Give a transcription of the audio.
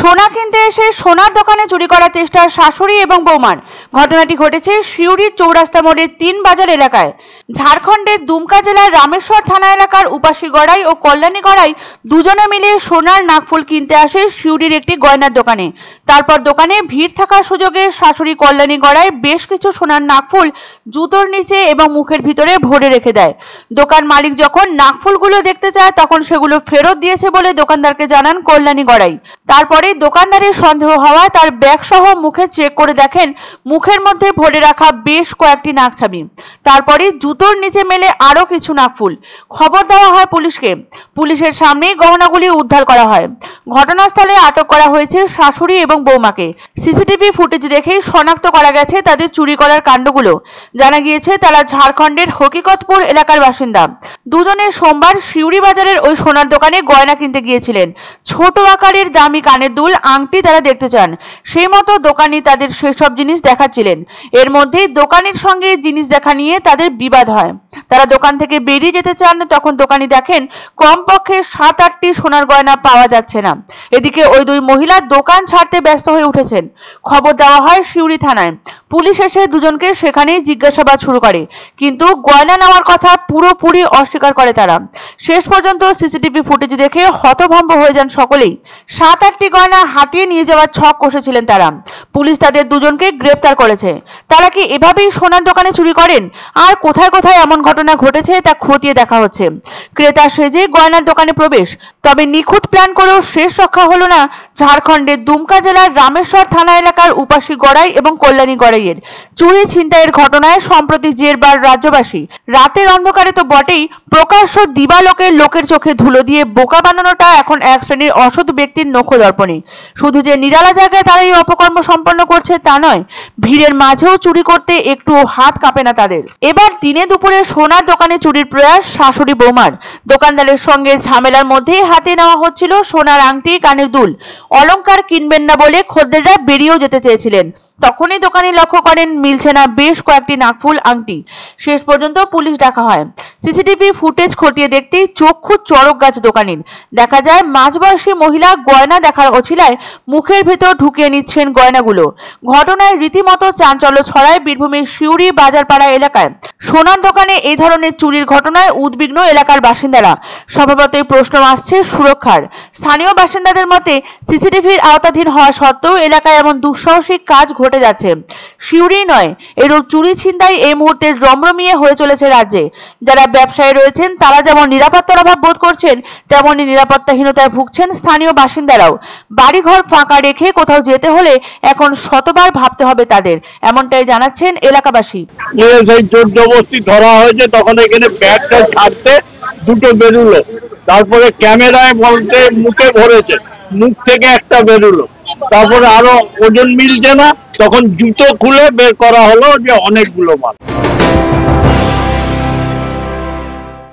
সোনা কিনতে এসে সোনার দোকানে চুরি করার চেষ্টা শাশুড়ি এবং বৌমার। ঘটনাটি ঘটেছে সিউড়ির চৌরাস্তা মোড়ের ৩ বাজার এলাকায়। ঝাড়খণ্ডের দুমকা জেলার রামেশ্বর থানা এলাকার উপাসী গড়াই ও কল্যাণী গড়াই দুজনে মিলে সোনার নাকফুল কিনতে আসে সিউড়ির একটি গয়নার দোকানে। তারপর দোকানে ভিড় থাকার সুযোগে শাশুড়ি কল্যাণী গড়াই বেশ কিছু সোনার নাকফুল জুতোর নিচে এবং মুখের ভিতরে ভরে রেখে দেয়। দোকান মালিক যখন নাকফুলগুলো দেখতে চায় তখন সেগুলো ফেরত দিয়েছে বলে দোকানদারকে জানান কল্যাণী গড়াই। তারপরে দোকানদারের সন্দেহ হওয়ায় তার ব্যাগ সহ মুখে চেক করে দেখেন মুখের মধ্যে ভরে রাখা বেশ কয়েকটি নাকছাবি। তারপরে জুতোর নিচে মেলে আরো কিছু নাকফুল। খবর দেওয়া হয় পুলিশকে। পুলিশের সামনেই গহনাগুলি উদ্ধার করা হয়। ঘটনাস্থলে আটক করা হয়েছে শাশুড়ি এবং বৌমাকে। সিসিটিভি ফুটেজ দেখে শনাক্ত করা গেছে তাদের চুরি করার কাণ্ডগুলো। জানা গিয়েছে তারা ঝাড়খণ্ডের হকিকতপুর এলাকার বাসিন্দা। দুজনে সোমবার সিউড়ি বাজারের ওই সোনার দোকানে গয়না কিনতে গিয়েছিলেন। ছোট আকারের দামি কানের দুল, আংটি তারা দেখতে চান। সেই মতো দোকানি তাদের সেসব জিনিস দেখাচ্ছিলেন। এর মধ্যেই দোকানের সঙ্গে জিনিস দেখা নিয়ে তাদের বিবাদ হয়। তারা দোকান থেকে বেরিয়ে যেতে চান, তখন দোকানি দেখেন কমপক্ষে 7-8টি সোনার গয়না পাওয়া যাচ্ছে না। এদিকে ওই দুই মহিলা দোকান ছাড়তে ব্যস্ত হয়ে উঠেছেন। খবর দেওয়া হয় সিউড়ি থানায়। পুলিশ এসে দুজনকে সেখানেই জিজ্ঞাসাবাদ শুরু করে, কিন্তু গয়না নেওয়ার কথা পুরোপুরি অস্বীকার করে তারা। শেষ পর্যন্ত সিসিটিভি ফুটেজ দেখে হতভম্ব হয়ে যান সকলেই। 7-8টি গয়না হাতিয়ে নিয়ে যাওয়ার ছক কষেছিলেন তারা। পুলিশ তাদের দুজনকে গ্রেপ্তার করেছে। তারা কি এভাবেই সোনার দোকানে চুরি করেন? আর কোথায় কোথায় এমন ঘটনা ঘটেছে তা খতিয়ে দেখা হচ্ছে। ক্রেতা সেজে গয়নার দোকানে প্রবেশ। তবে নিখুঁত প্ল্যান করেও শেষ রক্ষা হলো না ঝাড়খণ্ডের দুমকা জেলার রামেশ্বর থানা এলাকার উপাসী গড়াই এবং কল্যাণী গড়াইয়ের। চুরি ছিনতাইয়ের ঘটনায় সম্প্রতি জেরবার রাজ্যবাসী। রাতের অন্ধকারে তো বটেই, প্রকাশ্য দিবালোকে লোকের চোখে ধুলো দিয়ে বোকা বানানোটা এখন এক শ্রেণীর অসৎ ব্যক্তির নখদর্পণে। শুধু যে নিরালা জায়গায় তারা এই অপকর্ম সম্পন্ন করছে তা নয়, ভিড়ের মাঝেও চুরি করতে একটু হাত কাঁপে না তাদের। এবার দিনে দুপুরে সোনার দোকানে চুরির প্রয়াস শাশুড়ি বৌমার। দোকানদারের সঙ্গে ঝামেলার মধ্যেই হাতে নেওয়া হচ্ছিল সোনার আংটি, কানের দুল। অলংকার কিনবেন না বলে খদ্দেররা বেরিয়েও যেতে চেয়েছিলেন। তখনই দোকানি লক্ষ্য করেন মিলছে না বেশ কয়েকটি নাকফুল, আংটি। শেষ পর্যন্ত পুলিশ ডাকা হয়। সিসিটিভি ফুটেজ খতিয়ে দেখতেই চক্ষু চড়ক গাছ দোকানির। দেখা যায় মাঝবয়সী মহিলা গয়না দেখার অছিলায় মুখের ভেতর ঢুকিয়ে নিচ্ছেন গয়নাগুলো। ঘটনায় রীতিমতো চাঞ্চল্য ছড়ায় বীরভূমের সিউড়ি বাজারপাড়া এলাকায়। সোনার দোকানে এই ধরনের চুরির ঘটনায় উদ্বিগ্ন এলাকার বাসিন্দারা। স্বভাবতই প্রশ্ন আসছে সুরক্ষার। স্থানীয় বাসিন্দাদের মতে সিসিটিভির আওতাধীন হওয়া সত্ত্বেও এলাকায় এমন দুঃসাহসিক কাজ ঘটে যাচ্ছে। সিউড়ি নয়, এরূপ চুরি ছিনতাই এই মুহূর্তে রমরমিয়ে হয়ে চলেছে রাজ্যে। যারা ব্যবসায়ী রয়েছেন তারা যেমন নিরাপত্তার অভাব বোধ করছেন, তেমনি নিরাপত্তাহীনতায় ভুগছেন স্থানীয় বাসিন্দারাও। বাড়িঘর ফাঁকা রেখে কোথাও যেতে হলে এখন শতবার ভাবতে হবে তাদের, এমনটাই জানাচ্ছেন এলাকাবাসী। সেই জোর জবরদস্তি ধরা হয়েছে, তখন এখানে ব্যাগটা ছাড়তে দুটো বেরুলো, তারপরে ক্যামেরায় বলতে মুখে ভরেছে, মুখ থেকে একটা বেরুলো, তারপরে আরো ওজন মিলছে না, তখন জুতো খুলে বের করা হলো যে অনেকগুলো মাল।